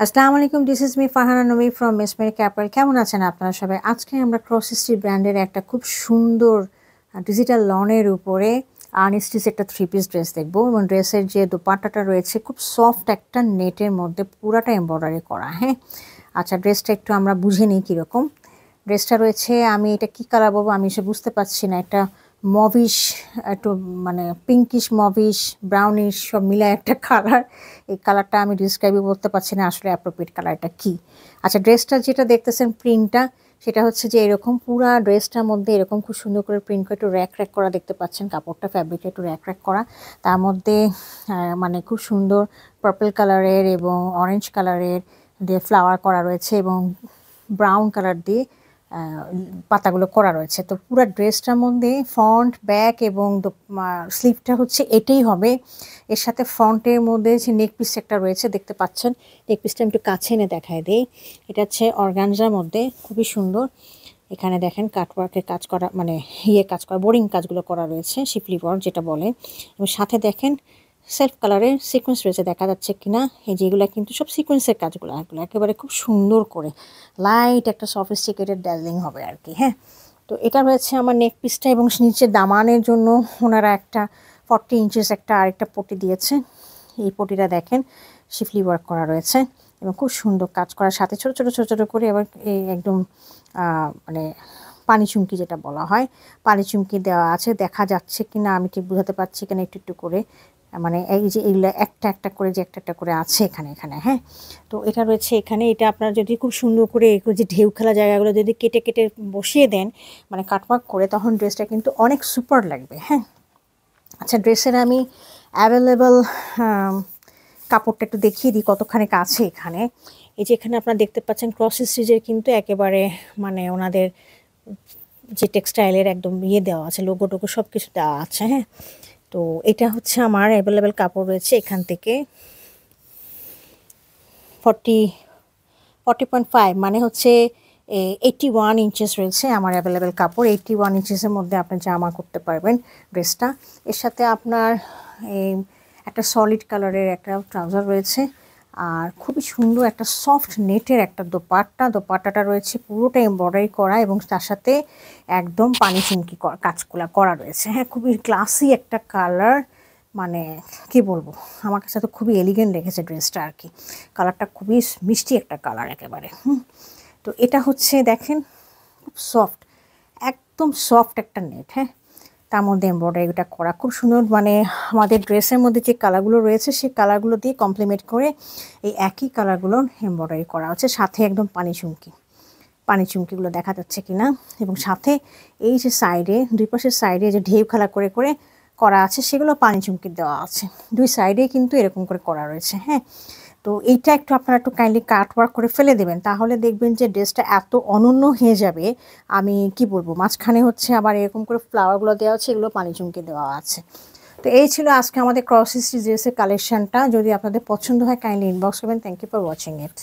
আসসালামু আলাইকুম, this is me Farhana নবী ফ্রম মেসমেরি ক্যাপিটাল। কেমন আছেন আপনারা সবাই? আজকে আমরা ক্রস স্টিচ ব্র্যান্ডের একটা খুব সুন্দর ডিজিটাল লনের উপরে আনস্টিচ একটা থ্রি পিস ড্রেস দেখবো, এবং ড্রেসের যে দোপাট্টাটা রয়েছে খুব সফট একটা নেটের মধ্যে পুরাটা এমব্রয়ডারি করা। হ্যাঁ, আচ্ছা, ড্রেসটা একটু আমরা বুঝে নিই কীরকম। ড্রেসটা রয়েছে, আমি এটা কী কালার বলবো আমি সে বুঝতে পারছি না, একটা মভিশ, একটু মানে পিঙ্কিশ মভিশ ব্রাউনিশ সব মিলে একটা কালার। এই কালারটা আমি ডিসক্রাইবই করতে পারছি না আসলে অ্যাপ্রোপ্রিয়েট কালারটা কি। আচ্ছা, ড্রেসটা যেটা দেখতেছেন প্রিন্টটা, সেটা হচ্ছে যে এরকম পুরা ড্রেসটার মধ্যে এরকম খুব সুন্দর করে প্রিন্ট করে একটু র্যাক র্যাক করা দেখতে পাচ্ছেন, কাপড়টা ফ্যাব্রিকটা একটু র্যাক র্যাক করা। তার মধ্যে মানে খুব সুন্দর পার্পল কালারের এবং অরেঞ্জ কালারের দিয়ে ফ্লাওয়ার করা রয়েছে, এবং ব্রাউন কালার দিয়ে পাতাগুলো করা রয়েছে। তো পুরো ড্রেসটার মধ্যে ফ্রন্ট ব্যাক এবং স্লিভটা হচ্ছে এটাই হবে। এর সাথে ফ্রন্টের মধ্যে যে নেক পিস একটা রয়েছে দেখতে পাচ্ছেন, নেক পিসটা আমি একটু কাছে এনে দেখায় দেই। এটা হচ্ছে অর্গানজার মধ্যে, খুবই সুন্দর। এখানে দেখেন কাটওয়ার্কের কাজ করা, মানে কাজ করা, বোরিং কাজগুলো করা রয়েছে, শিফলি ওয়ার্ক যেটা বলে। এবং সাথে দেখেন সেলফ কালারের সিকোয়েন্স রয়েছে, দেখা যাচ্ছে কিনা, এই যেগুলো কিন্তু সব সিকোয়েন্সের কাজগুলো, এগুলো একেবারে খুব সুন্দর করে লাইট একটা সফিস্টিকেটেড ড্যাজলিং হবে আর কি। হ্যাঁ, তো এটা রয়েছে আমার নেক পিসটা, এবং নিচে দামানের জন্য ওনারা একটা 40 ইঞ্চেস একটা আরেকটা পটি দিয়েছে। এই পটিটা দেখেন শিফলি ওয়ার্ক করা রয়েছে এবং খুব সুন্দর কাজ করার সাথে ছোটো ছোটো ছোটো ছোটো করে এবার এই একদম মানে পানি চুমকি যেটা বলা হয়, পানি চুমকি দেওয়া আছে। দেখা যাচ্ছে কি না আমি ঠিক বোঝাতে পারছি এখানে একটু একটু করে, মানে এই যে এইগুলো একটা একটা করে যে একটা একটা করে আছে এখানে এখানে। হ্যাঁ, তো এটা রয়েছে এখানে। এটা আপনারা যদি খুব সুন্দর করে যে ঢেউ খেলা জায়গাগুলো যদি কেটে কেটে বসিয়ে দেন, মানে কাটওয়ার্ক করে, তখন ড্রেসটা কিন্তু অনেক সুপার লাগবে। হ্যাঁ, আচ্ছা, ড্রেসের আমি অ্যাভেলেবল কাপড়টা একটু দেখিয়ে দিই কতখানি আছে এখানে। এই যে এখানে আপনারা দেখতে পাচ্ছেন ক্রস স্টিচের কিন্তু একেবারে মানে ওনাদের যে টেক্সটাইলের একদম দেওয়া আছে, লোগো টোগো সব কিছু দেওয়া আছে। হ্যাঁ, তো এটা হচ্ছে আমার অ্যাভেলেবেল কাপড় রয়েছে এখান থেকে 40.5, মানে হচ্ছে 81 ইঞ্চেস রয়েছে আমার অ্যাভেলেবেল কাপড়। 81 ইঞ্চেসের মধ্যে আপনি জামা করতে পারবেন ড্রেসটা। এর সাথে আপনার একটা সলিড কালারের একটা ট্রাউজার রয়েছে, আর খুবই সুন্দর একটা সফট নেটের একটা দোপাট্টাটা রয়েছে পুরোটা এমব্রয়ডারি করা, এবং তার সাথে একদম পানি চুমকি কাজগুলা করা রয়েছে। হ্যাঁ, খুবই ক্লাসি একটা কালার, মানে কি বলবো, আমার কাছে তো খুবই এলিগেন্ট লেগেছে ড্রেসটা আর কি। কালারটা খুবই মিষ্টি একটা কালার একেবারে। তো এটা হচ্ছে দেখেন খুব সফট, একদম সফট একটা নেট। হ্যাঁ, তার মধ্যে এমব্রয়ডারিটা করা খুব সুন্দর, মানে আমাদের ড্রেসের মধ্যে যে কালারগুলো রয়েছে সেই কালারগুলো দিয়ে কমপ্লিমেন্ট করে এই একই কালারগুলো এমব্রয়ডারি করা হচ্ছে, সাথে একদম পানি চুমকিগুলো দেখা যাচ্ছে কিনা। এবং সাথে এই যে সাইডে, দুই পাশের সাইডে যে ঢেউ খেলা করে করে করা আছে, সেগুলো পানি চুমকি দেওয়া আছে, দুই সাইডে কিন্তু এরকম করে করা রয়েছে। হ্যাঁ, তো এইটা একটু আপনারা একটু কাইন্ডলি কাটওয়ার্ক করে ফেলে দেবেন, তাহলে দেখবেন যে ড্রেসটা এত অনন্য হয়ে যাবে। আমি কি বলবো, মাঝখানে হচ্ছে আবার এরকম করে ফ্লাওয়ারগুলো দেওয়া আছে, এগুলো পানি চুমকি দেওয়া আছে। তো এই ছিল আজকে আমাদের ক্রস স্টিচ ড্রেসের কালেকশনটা। যদি আপনাদের পছন্দ হয় কাইন্ডলি ইনবক্স করবেন। Thank you for watching it.